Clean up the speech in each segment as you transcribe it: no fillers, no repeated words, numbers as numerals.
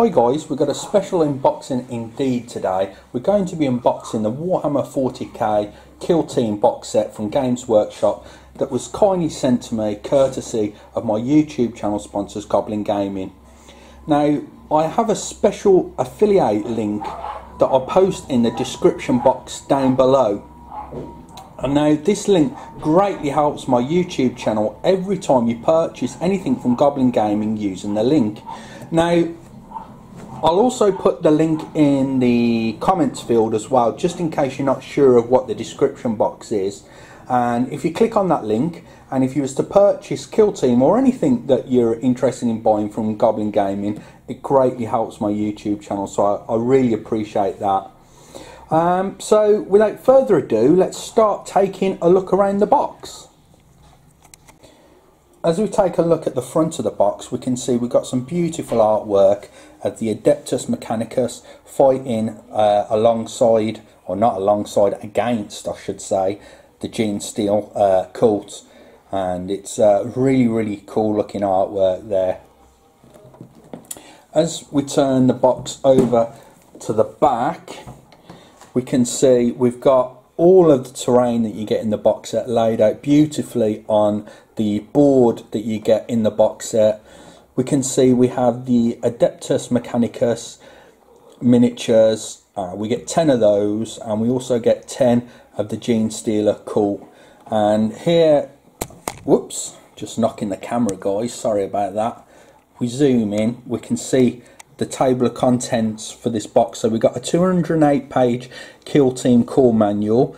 Hi guys, we've got a special unboxing indeed today. We're going to be unboxing the Warhammer 40k Kill Team box set from Games Workshop that was kindly sent to me courtesy of my YouTube channel sponsors Goblin Gaming. Now I have a special affiliate link that I'll post in the description box down below. And now this link greatly helps my YouTube channel every time you purchase anything from Goblin Gaming using the link. Now I'll also put the link in the comments field as well, just in case you're not sure of what the description box is. And if you click on that link, and if you was to purchase Kill Team or anything that you're interested in buying from Goblin Gaming, it greatly helps my YouTube channel, so I really appreciate that. So without further ado, let's start taking a look around the box. As we take a look at the front of the box, we can see we've got some beautiful artwork of the Adeptus Mechanicus fighting alongside, or not alongside, against I should say, the Genestealer cult. And it's really cool looking artwork there. As we turn the box over to the back, we can see we've got all of the terrain that you get in the box set laid out beautifully on the board that you get in the box set. We can see we have the Adeptus Mechanicus miniatures. We get 10 of those, and we also get 10 of the Genestealer cult. And here, whoops, just knocking the camera guys, sorry about that. We zoom in, we can see the table of contents for this box. So we've got a 208 page Kill Team core manual,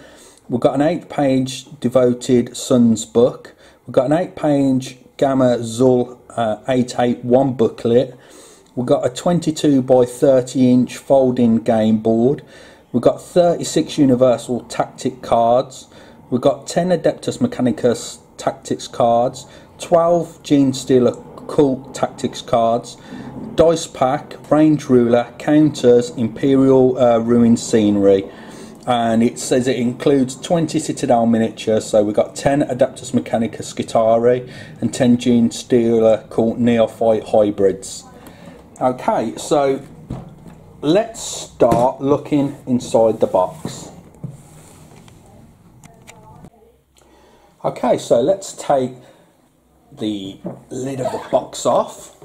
we've got an 8-page devoted Sons book, we've got an 8-page Gamma Zul 881 booklet, we've got a 22 by 30 inch folding game board, we've got 36 universal tactic cards, we've got 10 Adeptus Mechanicus tactics cards, 12 Genestealer cult tactics cards, dice pack, range ruler, counters, Imperial ruin scenery, and it says it includes 20 Citadel miniatures. So we've got 10 Adeptus Mechanicus Skitarii and 10 Genestealer cult neophyte hybrids. Okay, so let's start looking inside the box. Okay, so let's take the lid of the box off,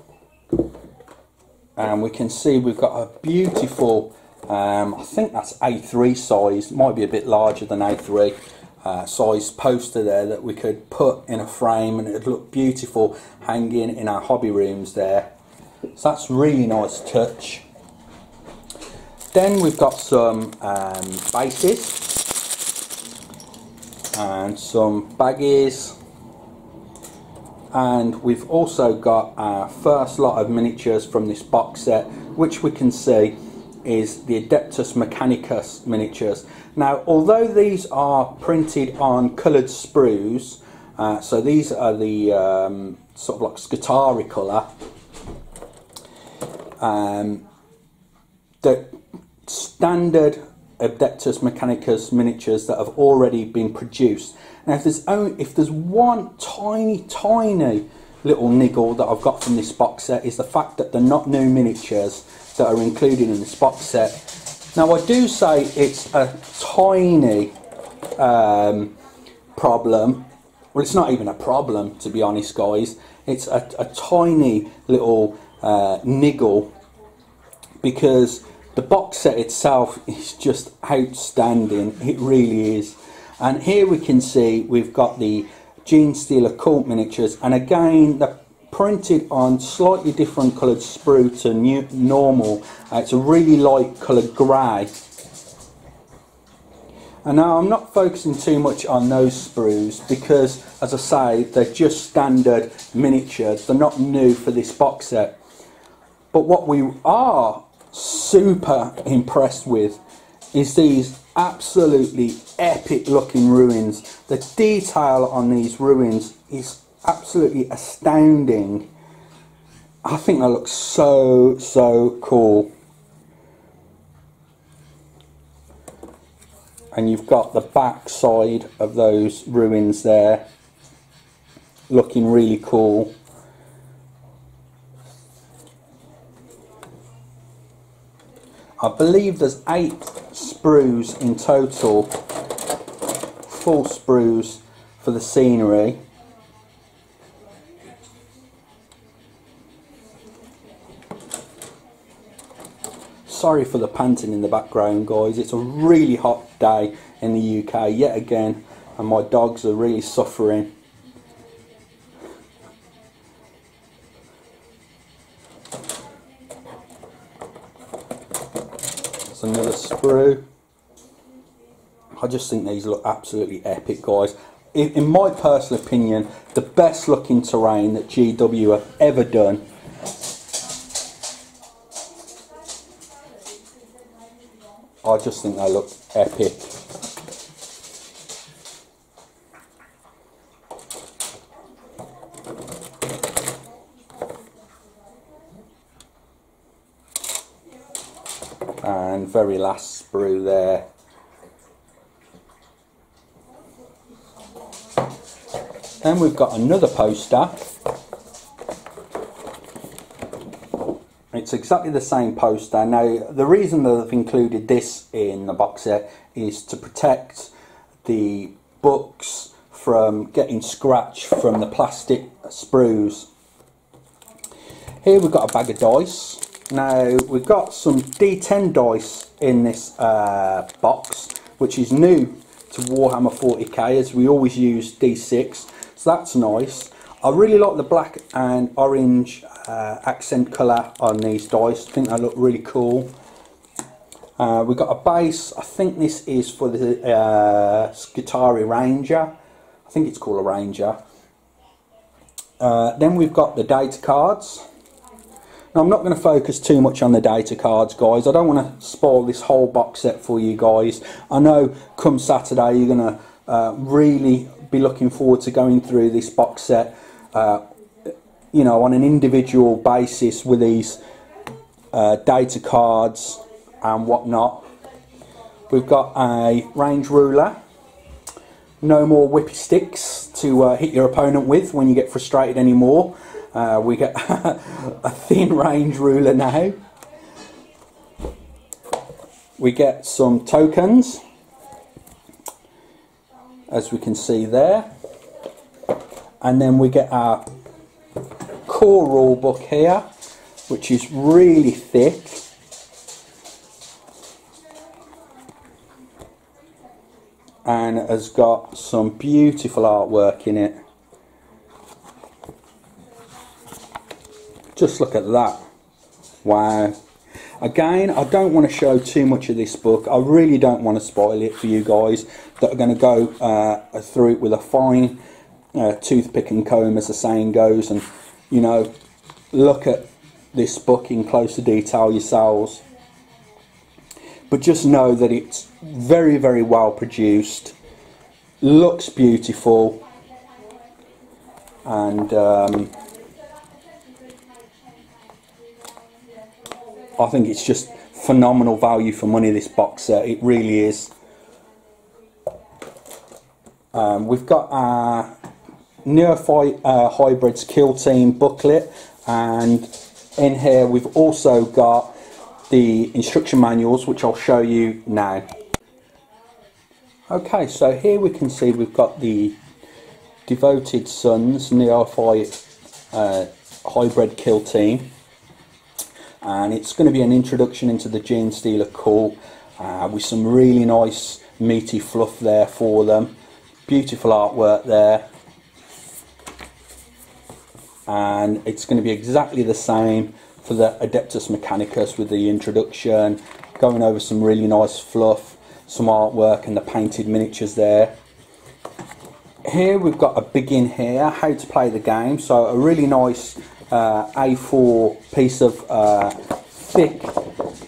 and we can see we've got a beautiful I think that's A3 size, might be a bit larger than A3 size poster there that we could put in a frame, and it would look beautiful hanging in our hobby rooms there. So that's really nice touch. Then we've got some bases and some baggies. And we've also got our first lot of miniatures from this box set, which we can see is the Adeptus Mechanicus miniatures. Now, although these are printed on coloured sprues, so these are the sort of like Skitarii colour, the standard Adeptus Mechanicus miniatures that have already been produced. Now if there's one tiny little niggle that I've got from this box set, is the fact that they're not new miniatures that are included in this box set. Now I do say it's a tiny problem. Well, it's not even a problem, to be honest guys. It's a tiny little niggle, because the box set itself is just outstanding. It really is. And here we can see we've got the Genestealer cult miniatures, and again they're printed on slightly different coloured sprue to normal. It's a really light coloured grey. And now I'm not focusing too much on those sprues, because as I say, they're just standard miniatures, they're not new for this box set. But what we are super impressed with is these absolutely epic looking ruins. The detail on these ruins is absolutely astounding. I think that looks so cool. And you've got the back side of those ruins there looking really cool. I believe there's 8 sprues in total, full sprues for the scenery. Sorry for the panting in the background, guys. It's a really hot day in the UK yet again, and my dogs are really suffering. There's another sprue. I just think these look absolutely epic, guys. In my personal opinion, the best looking terrain that GW have ever done. I just think they look epic. And very last sprue there. Then we've got another poster. It's exactly the same poster. Now, the reason that I've included this in the box set is to protect the books from getting scratched from the plastic sprues. Here we've got a bag of dice. Now, we've got some D10 dice in this box, which is new to Warhammer 40k, as we always use D6, so that's nice. I really like the black and orange accent colour on these dice. I think they look really cool. We've got a base. I think this is for the Skitarii Ranger. I think it's called a Ranger. Then we've got the data cards. Now, I'm not going to focus too much on the data cards, guys. I don't want to spoil this whole box set for you guys. I know come Saturday you're going to really be looking forward to going through this box set, you know, on an individual basis with these data cards and whatnot. We've got a range ruler. No more whippy sticks to hit your opponent with when you get frustrated anymore. We get a thin range ruler now. We get some tokens, as we can see there. And then we get our core rule book here, which is really thick. And has got some beautiful artwork in it. Just look at that. Wow. Again, I don't want to show too much of this book. I really don't want to spoil it for you guys that are going to go through it with a fine toothpick and comb, as the saying goes, and, you know, look at this book in closer detail yourselves. But just know that it's very, very well produced, looks beautiful, and I think it's just phenomenal value for money, this box set. It really is. We've got our Neophyte Hybrids Kill Team booklet, and in here we've also got the instruction manuals, which I'll show you now. Okay, so here we can see we've got the Devoted Sons Neophyte Hybrid Kill Team. And it's going to be an introduction into the Genestealer Cult with some really nice meaty fluff there for them. Beautiful artwork there. And it's going to be exactly the same for the Adeptus Mechanicus with the introduction, going over some really nice fluff, some artwork and the painted miniatures there. Here we've got a begin here, how to play the game. So a really nice A4 piece of thick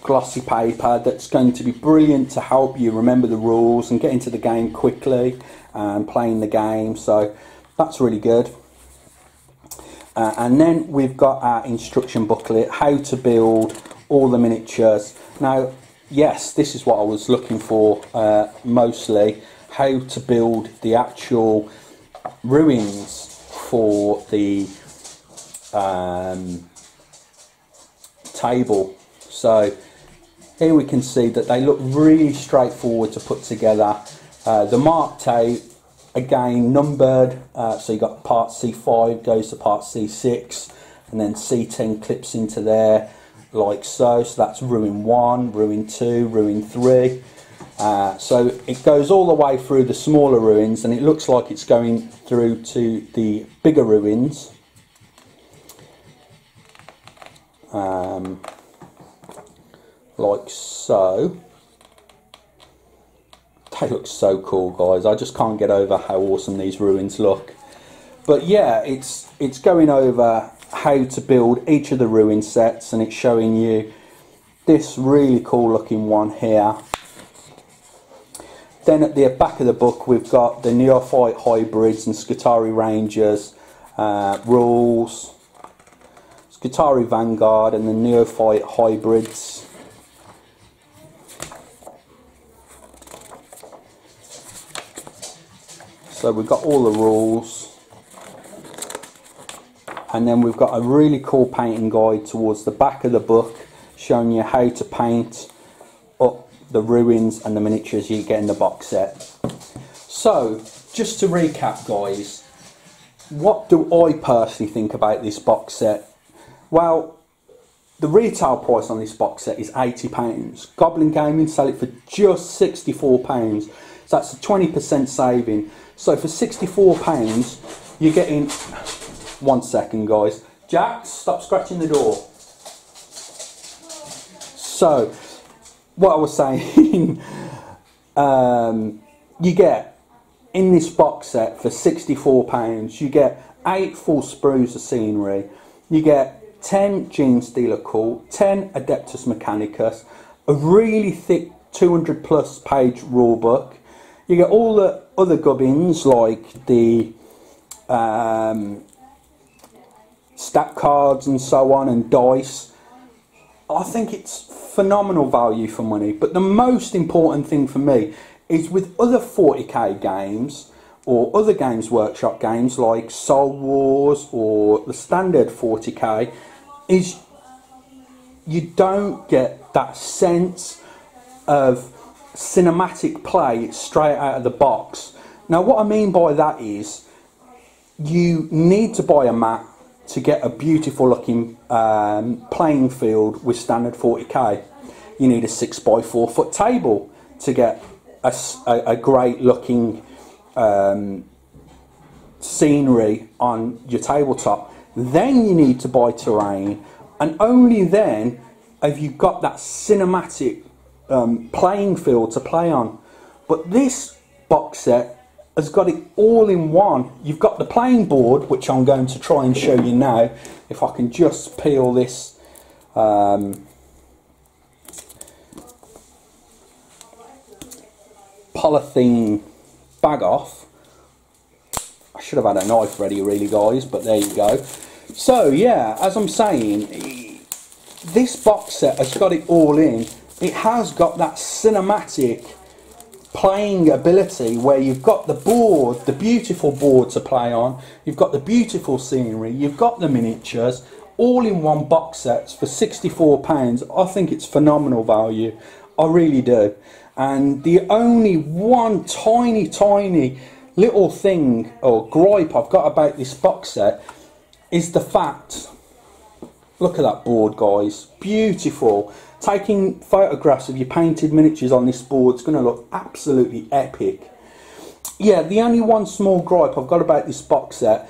glossy paper that's going to be brilliant to help you remember the rules and get into the game quickly and playing the game, so that's really good. And then we've got our instruction booklet, how to build all the miniatures. Now, yes, this is what I was looking for mostly, how to build the actual ruins for the table. So here we can see that they look really straightforward to put together. The marked out, again numbered, so you got part C5 goes to part C6, and then C10 clips into there like so. So that's ruin 1, ruin 2, ruin 3. So it goes all the way through the smaller ruins, and it looks like it's going through to the bigger ruins. Like so. They look so cool, guys. I just can't get over how awesome these ruins look. But yeah, it's going over how to build each of the ruin sets, and it's showing you this really cool looking one here. Then at the back of the book we've got the Neophyte Hybrids and Skitarii Rangers rules, Skitarii Vanguard and the Neophyte Hybrids. So we've got all the rules, and then we've got a really cool painting guide towards the back of the book showing you how to paint up the ruins and the miniatures you get in the box set. So just to recap, guys, what do I personally think about this box set? Well, the retail price on this box set is £80. Goblin Gaming sell it for just £64, so that's a 20% saving. So for £64 you're getting, one second guys, Jack, stop scratching the door. So what I was saying, you get in this box set for £64, you get 8 full sprues of scenery, you get 10 Genestealer Cult, 10 Adeptus Mechanicus, a really thick 200+ page rulebook. You get all the other gubbins like the stat cards and so on, and dice. I think it's phenomenal value for money. But the most important thing for me is with other 40k games or other Games Workshop games like Soul Wars or the standard 40k, is you don't get that sense of cinematic play straight out of the box. Now what I mean by that is you need to buy a mat to get a beautiful looking playing field with standard 40k. You need a 6x4 foot table to get a great looking scenery on your tabletop. Then you need to buy terrain, and only then have you got that cinematic playing field to play on. But this box set has got it all in one. You've got the playing board, which I'm going to try and show you now. If I can just peel this polythene bag off. I should have had a knife ready really, guys, but there you go. So yeah, as I'm saying, this box set has got it all in. It has got that cinematic playing ability where you've got the board, the beautiful board to play on, you've got the beautiful scenery, you've got the miniatures, all in one box set for £64. I think it's phenomenal value. I really do. And the only one tiny little thing or gripe I've got about this box set is the fact, look at that board, guys, beautiful. Taking photographs of your painted miniatures on this board is going to look absolutely epic. Yeah, the only one small gripe I've got about this box set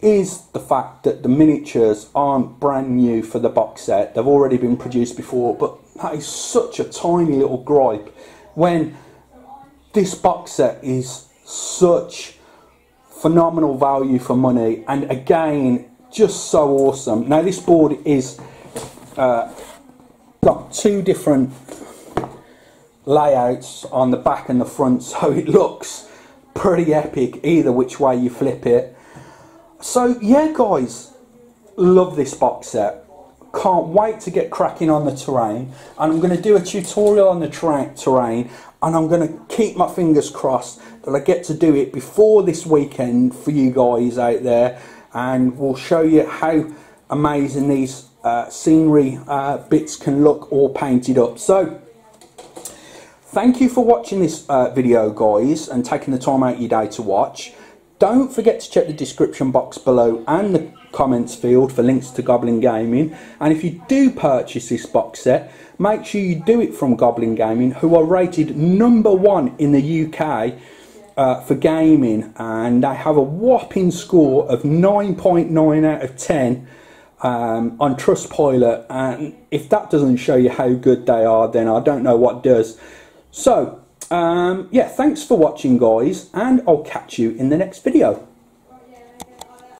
is the fact that the miniatures aren't brand new for the box set. They've already been produced before, but that is such a tiny little gripe when this box set is such phenomenal value for money, and again, just so awesome. Now this board is got 2 different layouts on the back and the front, so it looks pretty epic either which way you flip it. So yeah, guys, love this box set. Can't wait to get cracking on the terrain, and I'm going to do a tutorial on the terrain, and I'm going to keep my fingers crossed that I get to do it before this weekend for you guys out there, and we'll show you how amazing these scenery bits can look all painted up. So thank you for watching this video, guys, and taking the time out of your day to watch. Don't forget to check the description box below and the comments field for links to Goblin Gaming. And if you do purchase this box set, make sure you do it from Goblin Gaming, who are rated #1 in the UK for gaming, and they have a whopping score of 9.9 out of 10 on Trustpilot. And if that doesn't show you how good they are, then I don't know what does. So yeah, thanks for watching, guys, and I'll catch you in the next video.